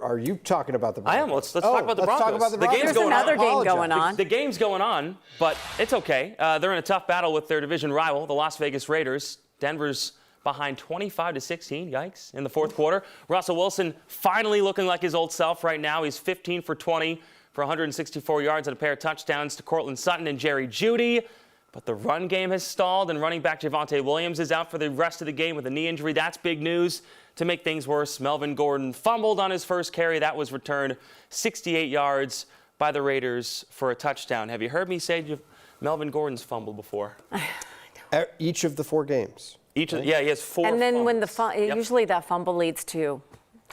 are you talking about the Broncos? I am. Let's talk about the Broncos. Talk about the Game's Broncos. There's another game going on. The game's going on, but it's okay. They're in a tough battle with their division rival, the Las Vegas Raiders. Denver's behind 25-16, yikes, in the fourth quarter. Russell Wilson finally looking like his old self right now. He's 15 for 20 for 164 yards and a pair of touchdowns to Cortland Sutton and Jerry Jeudy. But the run game has stalled, and running back Javonte Williams is out for the rest of the game with a knee injury. That's big news. To make things worse, Melvin Gordon fumbled on his first carry. That was returned 68 yards by the Raiders for a touchdown. Have you heard me say Melvin Gordon's fumbled before? Each of the 4 games. Yeah, he has 4 And then fumbles. when usually that fumble leads to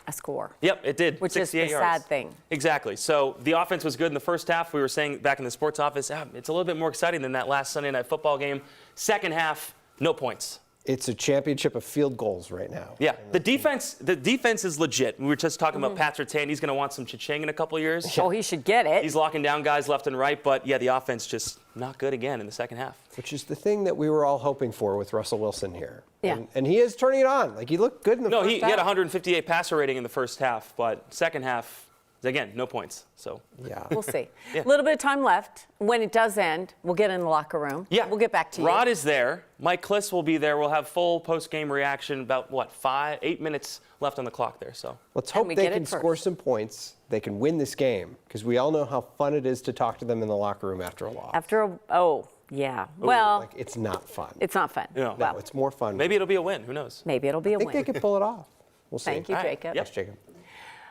a score. Yep, it did. Which is the yards. sad thing. Exactly. So the offense was good in the first half. We were saying back in the sports office, it's a little bit more exciting than that last Sunday night football game. Second half, no points. It's a championship of field goals right now. Yeah, the defense is legit. We were just talking about Pat Surtain. He's going to want some cha-ching in a couple of years. Oh, he should get it. He's locking down guys left and right, but yeah, the offense just not good again in the second half. Which is the thing that we were all hoping for with Russell Wilson here. Yeah. And he is turning it on. Like, he looked good in the first half. He had 158 passer rating in the first half, but second half, again, no points. So Yeah. We'll see. Yeah. A little bit of time left. When it does end, we'll get in the locker room. yeah, We'll get back to you. Rod is there. Mike Kliss will be there. We'll have full post-game reaction. About 8 minutes left on the clock there. So Let's hope we they get it can score first. some points. They can win this game, because we all know how fun it is to talk to them in the locker room after a loss. Yeah. Well, Like, it's not fun. it's not fun. Yeah. No, Well, it's more fun. maybe it'll be a win. Who knows? maybe it'll be a I think win. they could pull it off. We'll see. Thank you, All right. Jacob. Yep. Thanks, Jacob.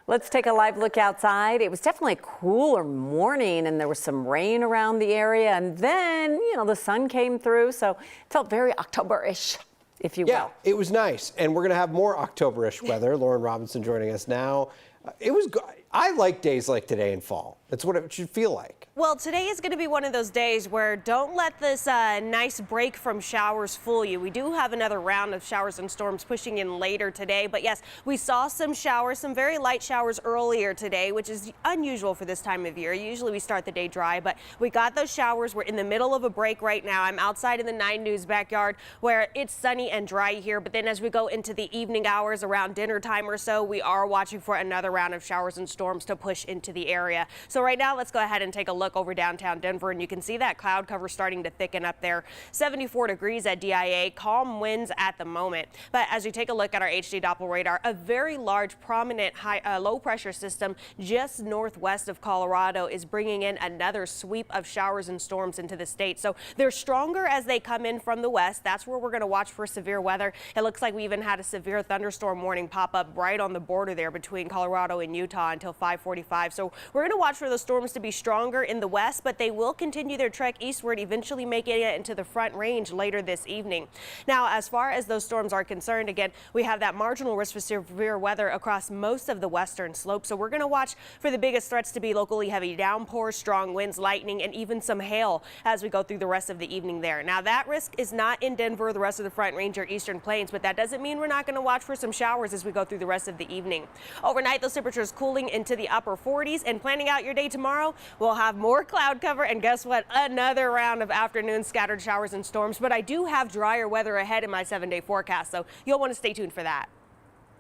Let's take a live look outside. It was definitely a cooler morning, and there was some rain around the area. And then, the sun came through, so it felt very October-ish, if you Yeah, will. it was nice. And we're going to have more October-ish weather. Lauren Robinson joining us now. It was good. I like days like today in fall. That's what it should feel like. Well, today is going to be one of those days where don't let this nice break from showers fool you. We do have another round of showers and storms pushing in later today. But yes, we saw some showers, some very light showers earlier today, which is unusual for this time of year. Usually we start the day dry, but we got those showers. We're in the middle of a break right now. I'm outside in the 9 News backyard where it's sunny and dry here. But then as we go into the evening hours around dinner time or so, we are watching for another round of showers and storms to push into the area. So right now, let's go ahead and take a look over downtown Denver, and you can see that cloud cover starting to thicken up there. 74 degrees at DIA, calm winds at the moment. But as you take a look at our HD Doppler radar, a very large, prominent low pressure system just northwest of Colorado is bringing in another sweep of showers and storms into the state. So they're stronger as they come in from the west. That's where we're going to watch for severe weather. It looks like we even had a severe thunderstorm warning pop up right on the border there between Colorado and Utah until 5:45. So we're going to watch for those storms to be stronger in the west, but they will continue their trek eastward, eventually making it into the Front Range later this evening. Now, as far as those storms are concerned, again, we have that marginal risk for severe weather across most of the western slope. So we're going to watch for the biggest threats to be locally heavy downpours, strong winds, lightning, and even some hail as we go through the rest of the evening there. Now, that risk is not in Denver, the rest of the Front Range or Eastern Plains, but that doesn't mean we're not going to watch for some showers as we go through the rest of the evening. Overnight, those temperatures cooling into the upper 40s, and planning out your day tomorrow, we'll have more cloud cover, and guess what? Another round of afternoon scattered showers and storms, but I do have drier weather ahead in my 7-day forecast, so you'll want to stay tuned for that.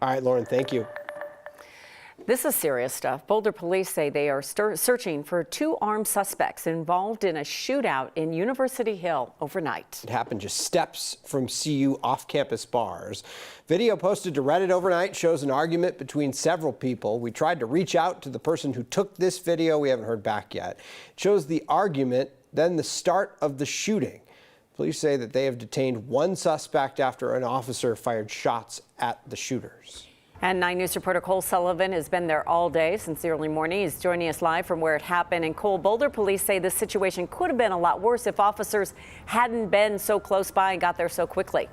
All right, Lauren, thank you. This is serious stuff. Boulder police say they are searching for 2 armed suspects involved in a shootout in University Hill overnight. It happened just steps from CU off-campus bars. Video posted to Reddit overnight shows an argument between several people. We tried to reach out to the person who took this video. We haven't heard back yet. It shows the argument, then the start of the shooting. Police say that they have detained 1 suspect after an officer fired shots at the shooters. And 9 News reporter Cole Sullivan has been there all day since the early morning. He's joining us live from where it happened. And Cole, Boulder police say this situation could have been a lot worse if officers hadn't been so close by and got there so quickly.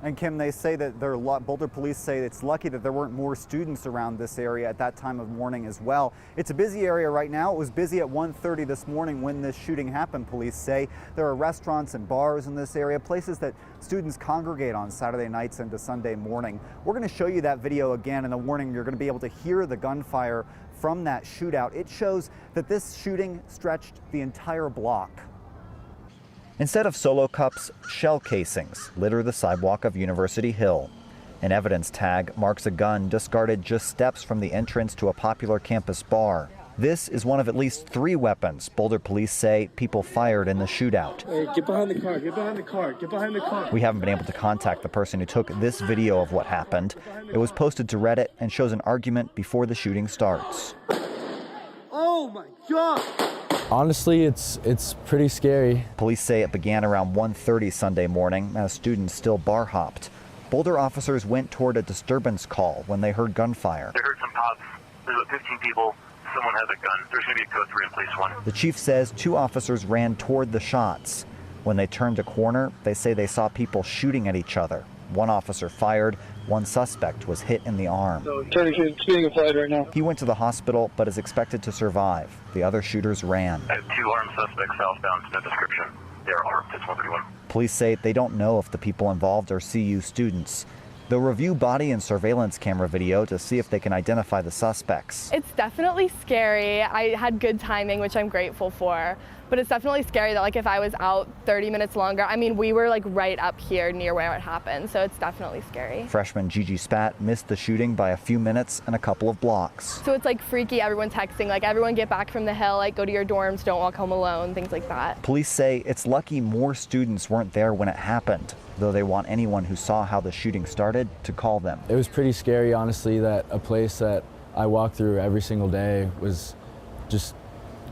And Kim, they say that Boulder police say it's lucky that there weren't more students around this area at that time of morning as well. It's a busy area right now. It was busy at 1:30 this morning when this shooting happened, police say. There are restaurants and bars in this area, places that students congregate on Saturday nights into Sunday morning. We're going to show you that video again. In the warning, you're going to be able to hear the gunfire from that shootout. It shows that this shooting stretched the entire block. Instead of solo cups, shell casings litter the sidewalk of University Hill. An evidence tag marks a gun discarded just steps from the entrance to a popular campus bar. This is one of at least 3 weapons Boulder police say people fired in the shootout. Hey, get behind the car, get behind the car, get behind the car. We haven't been able to contact the person who took this video of what happened. It was posted to Reddit and shows an argument before the shooting starts. Oh my God! Honestly, it's pretty scary. Police say it began around 1:30 Sunday morning as students still bar hopped. Boulder officers went toward a disturbance call when they heard gunfire. They heard some pops. There's about 15 people. Someone has a gun. There's going to be a code 3 in place 1. The chief says 2 officers ran toward the shots. When they turned a corner, they say they saw people shooting at each other. 1 officer fired. 1 suspect was hit in the arm. Shooting applied right now. He went to the hospital but is expected to survive. The other shooters ran. I have 2 armed suspects southbound. No description. They are armed. It's 131. Police say they don't know if the people involved are CU students. They'll review body and surveillance camera video to see if they can identify the suspects. It's definitely scary. I had good timing, which I'm grateful for. But it's definitely scary that, like, if I was out 30 minutes longer, I mean, we were like right up here near where it happened, so it's definitely scary. Freshman Gigi Spat missed the shooting by a few minutes and a couple of blocks. So it's like freaky, everyone texting, like, everyone get back from the hill, like, go to your dorms, don't walk home alone, things like that. Police say it's lucky more students weren't there when it happened, though they want anyone who saw how the shooting started to call them. It was pretty scary, honestly, that a place that I walk through every single day was just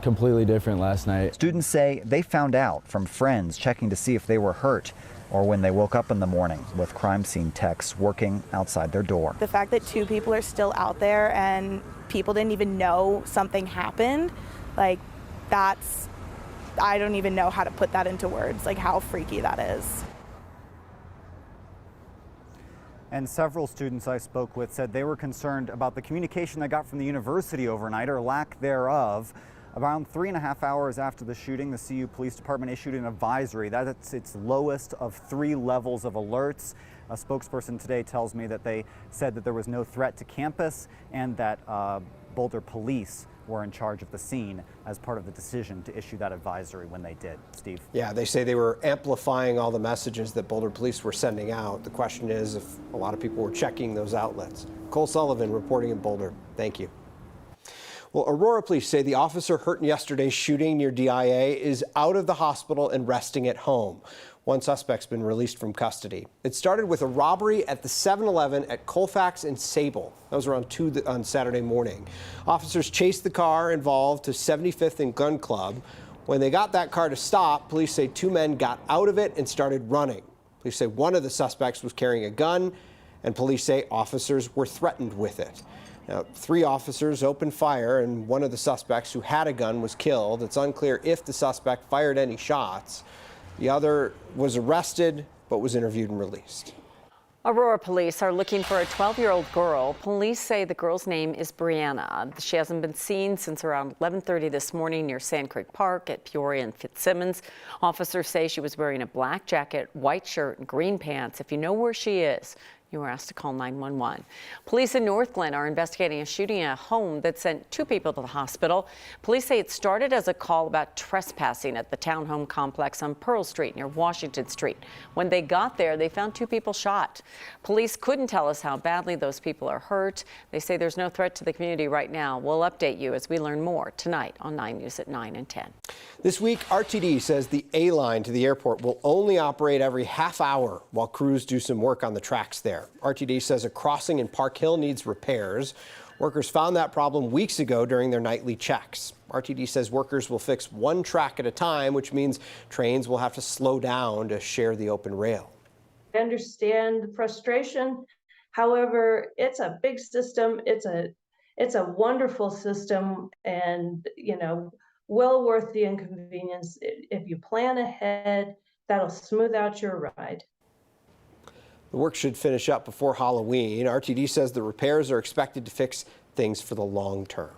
completely different last night. Students say they found out from friends checking to see if they were hurt, or when they woke up in the morning with crime scene techs working outside their door. The fact that 2 people are still out there and people didn't even know something happened, like, that's, I don't even know how to put that into words, like how freaky that is. And several students I spoke with said they were concerned about the communication they got from the university overnight, or lack thereof. Around 3.5 hours after the shooting, the CU Police Department issued an advisory. That's its lowest of 3 levels of alerts. A spokesperson today tells me that they said that there was no threat to campus and that Boulder police were in charge of the scene as part of the decision to issue that advisory when they did. Steve? Yeah, they say they were amplifying all the messages that Boulder police were sending out. The question is if a lot of people were checking those outlets. Cole Sullivan reporting in Boulder. Thank you. Well, Aurora police say the officer hurt in yesterday's shooting near DIA is out of the hospital and resting at home. 1 suspect's been released from custody. It started with a robbery at the 7-Eleven at Colfax and Sable. That was around 2 on Saturday morning. Officers chased the car involved to 75th and Gun Club. When they got that car to stop, police say 2 men got out of it and started running. Police say 1 of the suspects was carrying a gun, and police say officers were threatened with it. Now, 3 officers opened fire, and 1 of the suspects who had a gun was killed. It's unclear if the suspect fired any shots. The other was arrested, but was interviewed and released. Aurora police are looking for a 12-year-old girl. Police say the girl's name is Brianna. She hasn't been seen since around 11:30 this morning near Sand Creek Park at Peoria and Fitzsimmons. Officers say she was wearing a black jacket, white shirt, and green pants. If you know where she is, you were asked to call 911. Police in North Glen are investigating a shooting at a home that sent 2 people to the hospital. Police say it started as a call about trespassing at the townhome complex on Pearl Street near Washington Street. When they got there, they found 2 people shot. Police couldn't tell us how badly those people are hurt. They say there's no threat to the community right now. We'll update you as we learn more tonight on 9 News at 9 and 10. This week, RTD says the A-line to the airport will only operate every half hour while crews do some work on the tracks there. RTD says a crossing in Park Hill needs repairs. Workers found that problem weeks ago during their nightly checks. RTD says workers will fix 1 track at a time, which means trains will have to slow down to share the open rail. I understand the frustration. However, it's a big system. It's a wonderful system, and well worth the inconvenience. If you plan ahead, that'll smooth out your ride. The work should finish up before Halloween. RTD says the repairs are expected to fix things for the long term.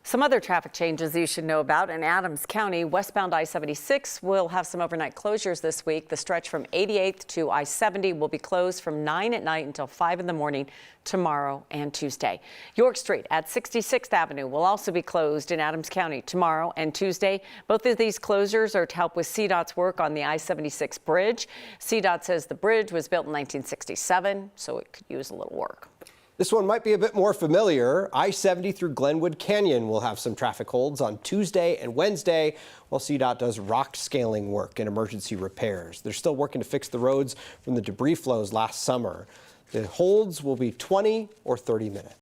Some other traffic changes you should know about in Adams County. Westbound I-76 will have some overnight closures this week. The stretch from 88th to I-70 will be closed from 9 at night until 5 in the morning tomorrow and Tuesday. York Street at 66th Avenue will also be closed in Adams County tomorrow and Tuesday. Both of these closures are to help with CDOT's work on the I-76 bridge. CDOT says the bridge was built in 1967, so it could use a little work. This one might be a bit more familiar. I-70 through Glenwood Canyon will have some traffic holds on Tuesday and Wednesday while CDOT does rock scaling work and emergency repairs. They're still working to fix the roads from the debris flows last summer. The holds will be 20 or 30 minutes.